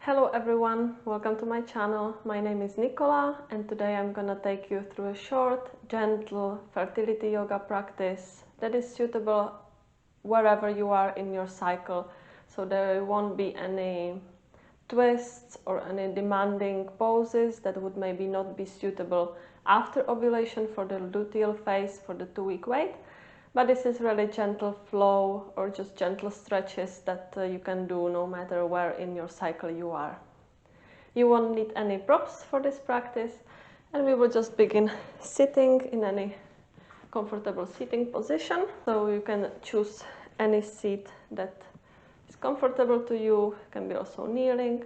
Hello everyone, welcome to my channel. My name is Nicola and today I'm gonna take you through a short, gentle fertility yoga practice that is suitable wherever you are in your cycle. So there won't be any twists or any demanding poses that would maybe not be suitable after ovulation for the luteal phase for the 2-week wait. But this is really gentle flow or just gentle stretches that you can do no matter where in your cycle you are. You won't need any props for this practice, and we will just begin sitting in any comfortable sitting position. So you can choose any seat that is comfortable to you. It can be also kneeling.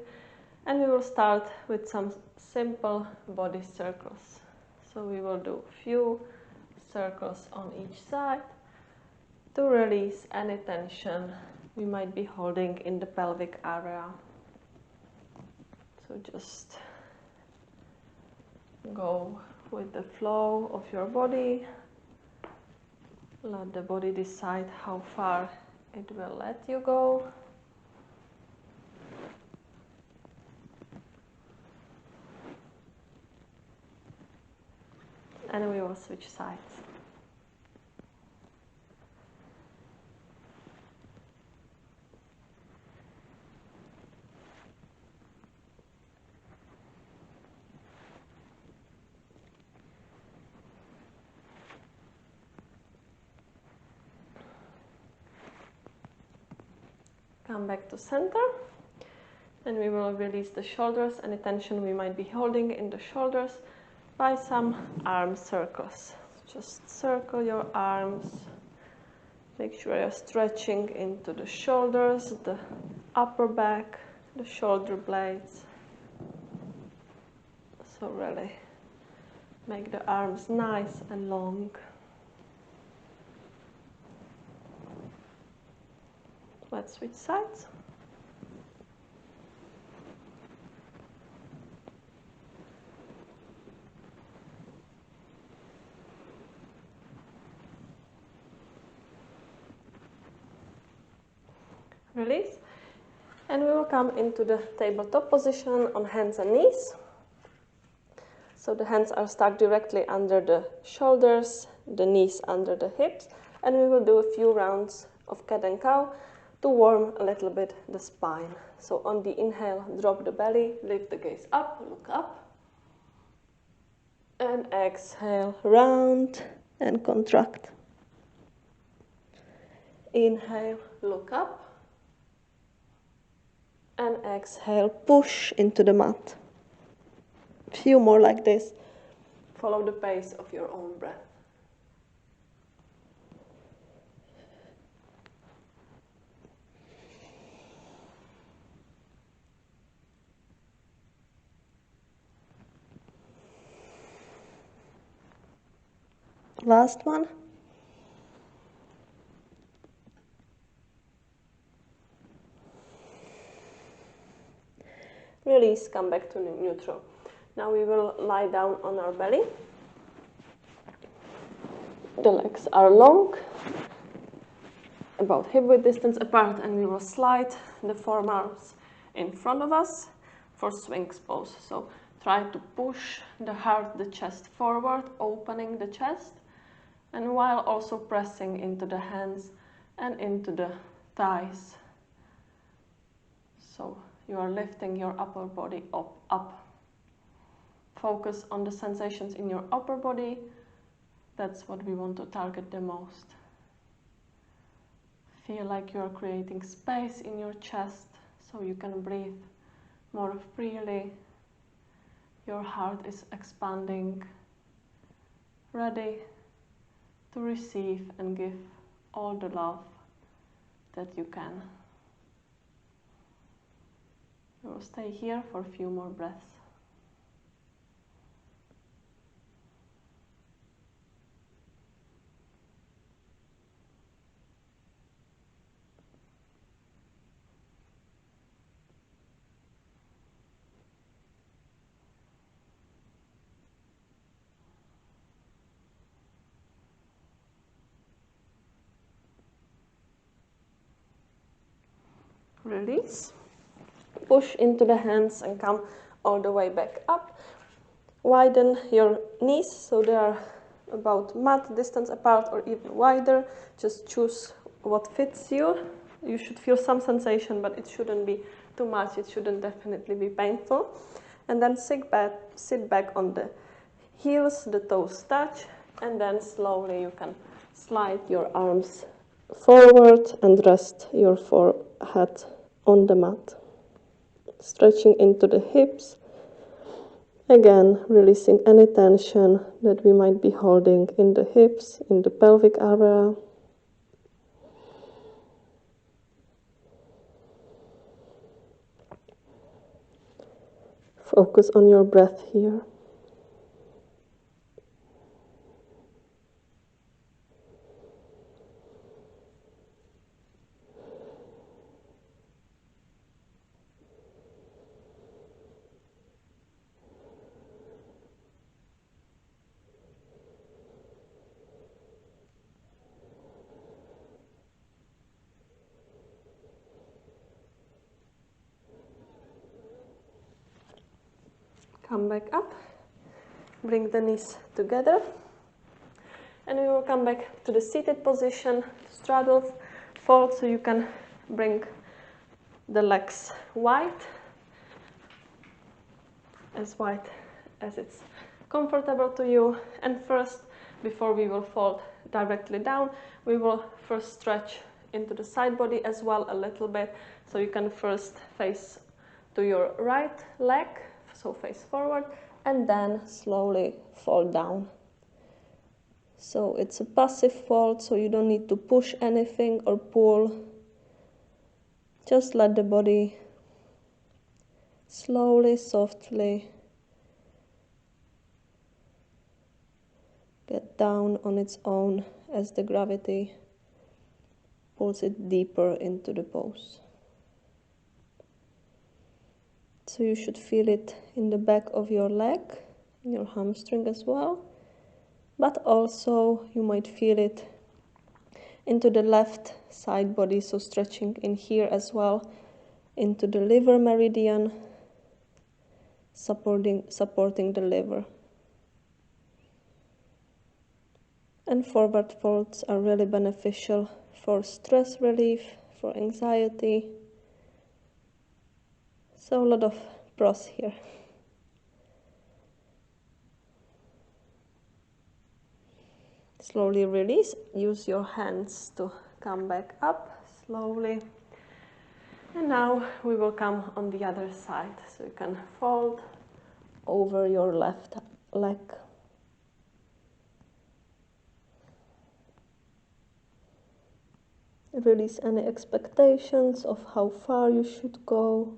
And we will start with some simple body circles. So we will do a few circles on each side to release any tension we might be holding in the pelvic area. So just go with the flow of your body. Let the body decide how far it will let you go. And we will switch sides. Come back to center, and we will release the shoulders, any tension we might be holding in the shoulders, by some arm circles. Just circle your arms. Make sure you're stretching into the shoulders, the upper back, the shoulder blades. So really make the arms nice and long. Let's switch sides. Release. And we will come into the tabletop position on hands and knees. So the hands are stuck directly under the shoulders, the knees under the hips, and we will do a few rounds of cat and cow to warm a little bit the spine. So on the inhale, drop the belly, lift the gaze up, look up. And exhale, round and contract. Inhale, look up. And exhale, push into the mat. Few more like this. Follow the pace of your own breath. Last one. Release, come back to neutral. Now we will lie down on our belly. The legs are long, about hip width distance apart, and we will slide the forearms in front of us for Sphinx pose. So try to push the heart, the chest forward, opening the chest, and while also pressing into the hands and into the thighs. So you are lifting your upper body up. Focus on the sensations in your upper body. That's what we want to target the most. Feel like you are creating space in your chest so you can breathe more freely. Your heart is expanding, ready to receive and give all the love that you can. You will stay here for a few more breaths. Release. push into the hands and come all the way back up. Widen your knees so they are about mat distance apart or even wider. Just choose what fits you. You should feel some sensation, but it shouldn't be too much. It shouldn't definitely be painful. And then sit back on the heels, the toes touch, and then slowly you can slide your arms forward and rest your forehead on the mat. Stretching into the hips. Again, releasing any tension that we might be holding in the hips, in the pelvic area. Focus on your breath here. Come back up, bring the knees together, and we will come back to the seated position, straddle fold, so you can bring the legs wide as it's comfortable to you. And first, before we will fold directly down, we will first stretch into the side body as well a little bit, so you can first face to your right leg, so face forward, and then slowly fold down. So it's a passive fold, so you don't need to push anything or pull. Just let the body slowly, softly get down on its own as the gravity pulls it deeper into the pose. So you should feel it in the back of your leg, in your hamstring as well, but also you might feel it into the left side body, so stretching in here as well, into the liver meridian, supporting the liver. And forward folds are really beneficial for stress relief, for anxiety. So a lot of pros here. Slowly release. Use your hands to come back up slowly. And now we will come on the other side. So you can fold over your left leg. Release any expectations of how far you should go.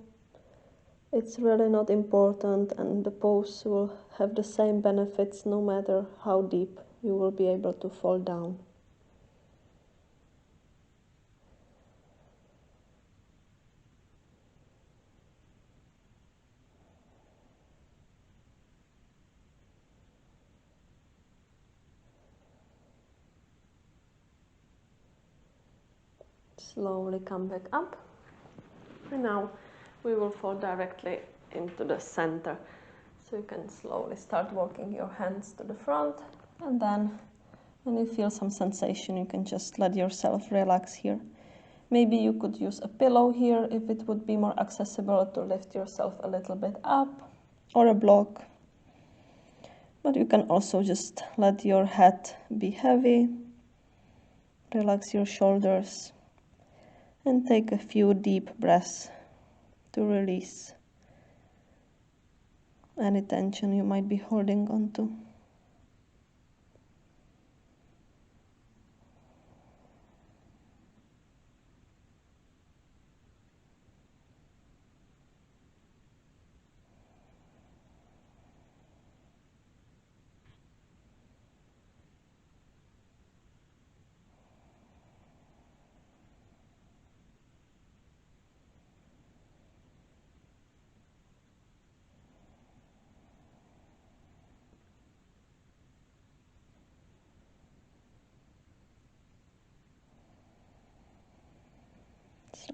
It's really not important, and the pose will have the same benefits no matter how deep you will be able to fall down. Slowly come back up, and now we will fall directly into the center. So you can slowly start walking your hands to the front, and then when you feel some sensation, you can just let yourself relax here. Maybe you could use a pillow here if it would be more accessible to lift yourself a little bit up, or a block. But you can also just let your head be heavy, relax your shoulders, and take a few deep breaths to release any tension you might be holding on to.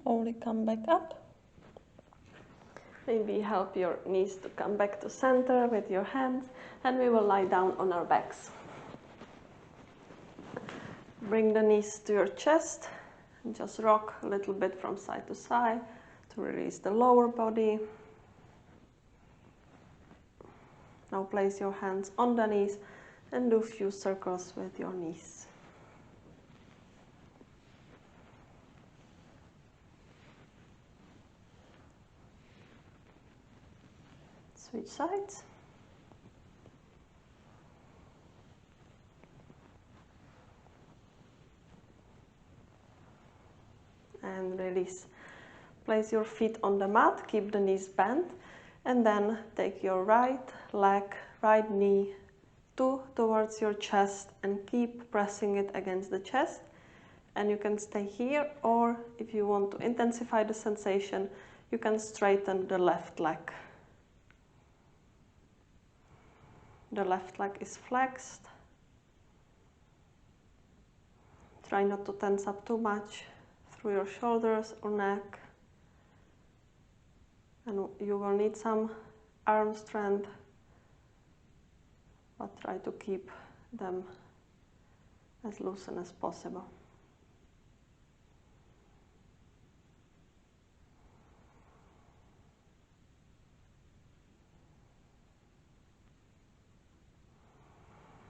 Slowly come back up. Maybe help your knees to come back to center with your hands, and we will lie down on our backs. Bring the knees to your chest and just rock a little bit from side to side to release the lower body. Now place your hands on the knees and do a few circles with your knees. Switch sides. And release. Place your feet on the mat, keep the knees bent, and then take your right leg, right knee towards your chest and keep pressing it against the chest. And you can stay here, or if you want to intensify the sensation, you can straighten the left leg. The left leg is flexed. Try not to tense up too much through your shoulders or neck. And you will need some arm strength, but try to keep them as loosened as possible.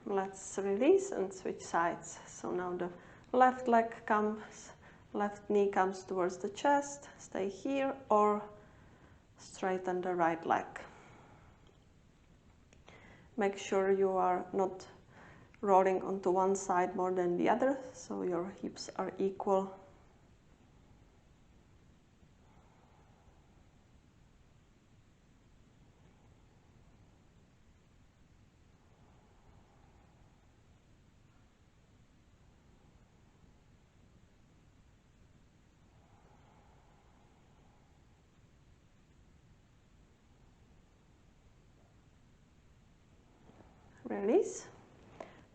Let's release and switch sides. So now the left leg comes, left knee comes towards the chest. Stay here or straighten the right leg. Make sure you are not rolling onto one side more than the other, so your hips are equal. Release.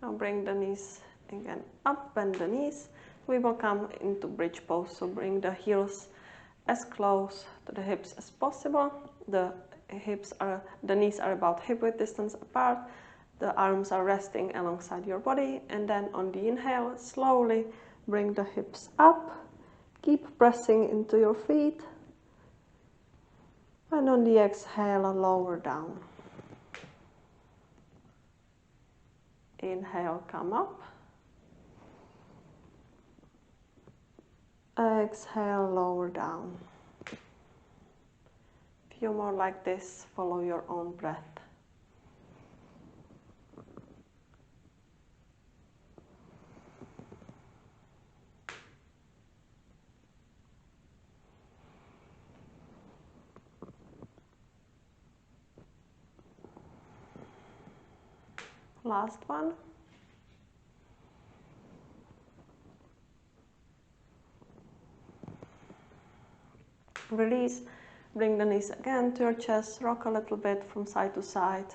Now bring the knees again up, bend the knees. We will come into bridge pose, so bring the heels as close to the hips as possible. The knees are about hip width distance apart. The arms are resting alongside your body, and then on the inhale, slowly bring the hips up. Keep pressing into your feet. And on the exhale, lower down. Inhale, come up. Exhale, lower down. Few more like this, follow your own breath. Last one. Release, bring the knees again to your chest, rock a little bit from side to side.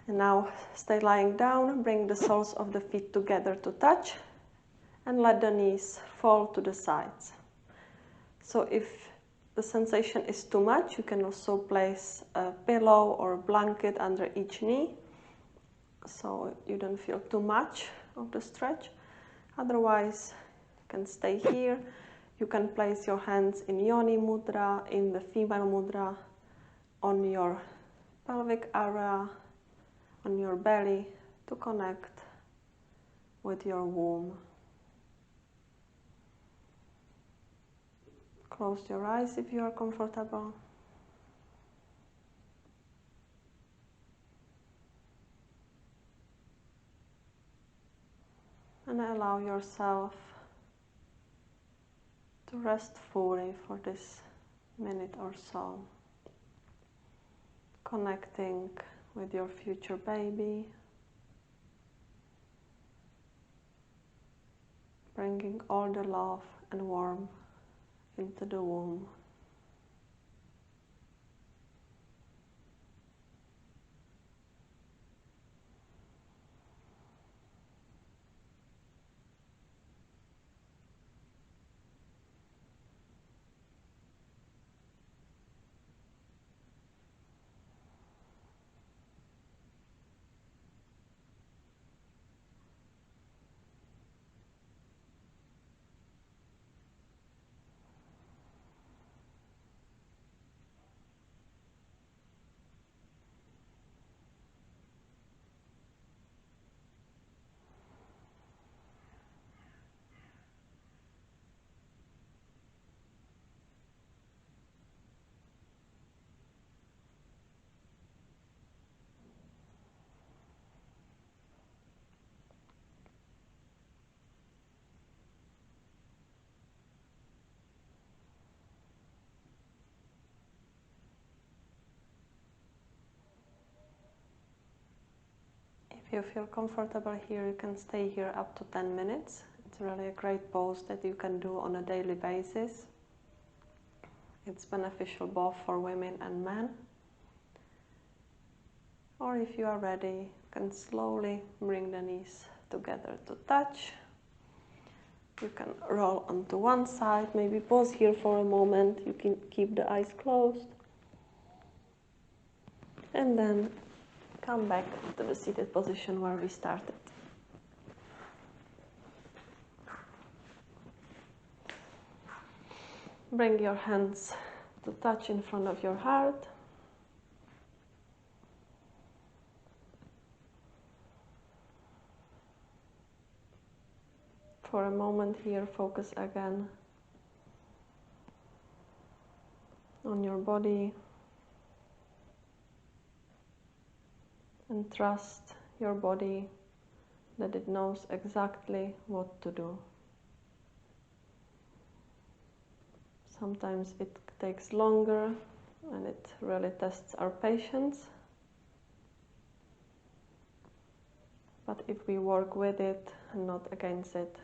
And now stay lying down, bring the soles of the feet together to touch, and let the knees fall to the sides. So if the sensation is too much, you can also place a pillow or a blanket under each knee, so you don't feel too much of the stretch. Otherwise, you can stay here. You can place your hands in Yoni Mudra, in the female mudra, on your pelvic area, on your belly, to connect with your womb. Close your eyes if you are comfortable. And allow yourself to rest fully for this minute or so. Connecting with your future baby. Bringing all the love and warmth into the womb. If you feel comfortable here, you can stay here up to 10 minutes. It's really a great pose that you can do on a daily basis. It's beneficial both for women and men. Or if you are ready, you can slowly bring the knees together to touch. You can roll onto one side, maybe pause here for a moment. You can keep the eyes closed. And then come back to the seated position where we started. Bring your hands to touch in front of your heart. For a moment here, focus again on your body and trust your body that it knows exactly what to do. Sometimes it takes longer and it really tests our patience. But if we work with it and not against it,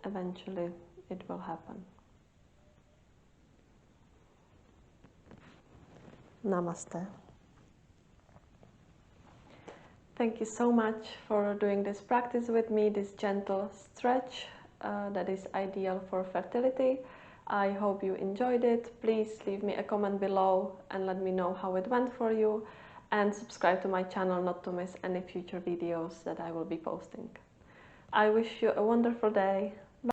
eventually it will happen. Namaste. Thank you so much for doing this practice with me, this gentle stretch that is ideal for fertility. I hope you enjoyed it. Please leave me a comment below and let me know how it went for you. And subscribe to my channel not to miss any future videos that I will be posting. I wish you a wonderful day.